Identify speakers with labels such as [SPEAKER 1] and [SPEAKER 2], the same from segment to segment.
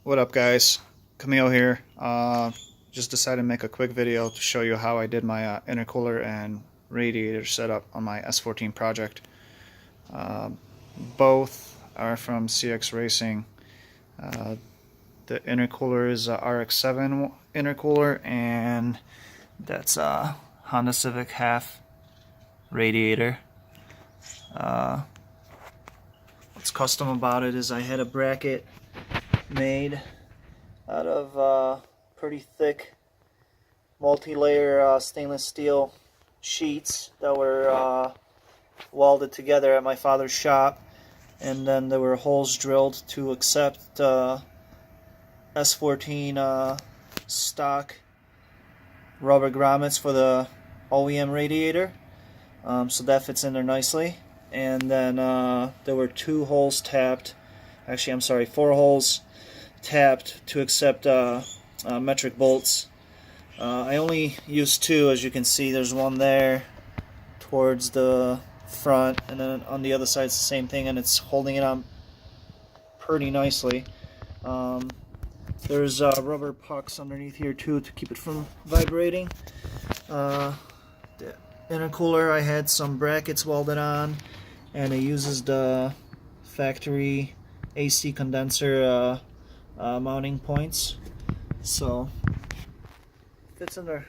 [SPEAKER 1] What up, guys? Camille here. Just decided to make a quick video to show you how I did my intercooler and radiator setup on my S14 project. Both are from CXracing. The intercooler is a RX-7 intercooler, and that's a Honda Civic half radiator. What's custom about it is I had a bracket made out of pretty thick multi-layer stainless steel sheets that were welded together at my father's shop, and then there were holes drilled to accept S14 stock rubber grommets for the OEM radiator, so that fits in there nicely. And then there were 2 holes tapped, actually I'm sorry, 4 holes tapped to accept metric bolts. I only used 2, as you can see. There's one there towards the front, and then on the other side it's the same thing, and it's holding it on pretty nicely. There's rubber pucks underneath here too to keep it from vibrating. The intercooler, I had some brackets welded on, and it uses the factory AC condenser mounting points, so fits in there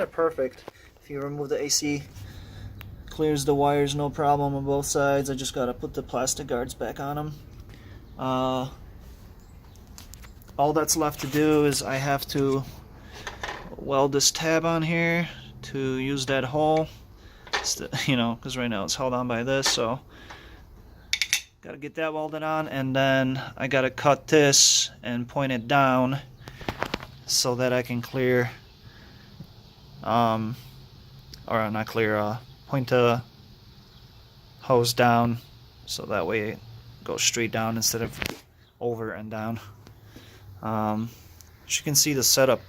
[SPEAKER 1] perfect. If you remove the AC, clears the wires no problem on both sides. I just gotta put the plastic guards back on them. All that's left to do is I have to weld this tab on here to use that hole, you know, because right now it's held on by this, so gotta get that welded on, and then I gotta cut this and point it down so that I can clear, or not clear, point the hose down so that way it goes straight down instead of over and down. As you can see, the setup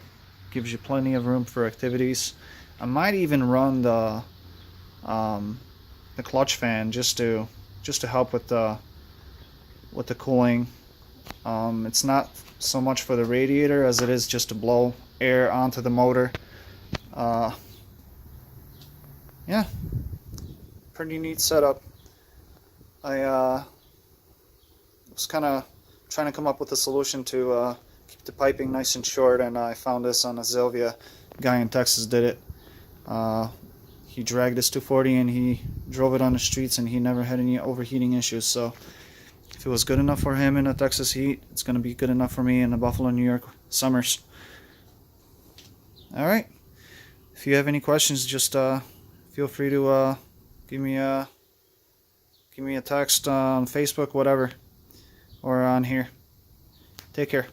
[SPEAKER 1] gives you plenty of room for activities. I might even run the clutch fan just to help with the cooling. It's not so much for the radiator as it is just to blow air onto the motor. Yeah, pretty neat setup. I was kind of trying to come up with a solution to keep the piping nice and short, and I found this on a Zilvia. Guy in Texas did it. He dragged his 240 and he drove it on the streets, and he never had any overheating issues. So if it was good enough for him in the Texas heat, it's going to be good enough for me in the Buffalo, New York summers. Alright, if you have any questions, just feel free to give me a text on Facebook, whatever, or on here. Take care.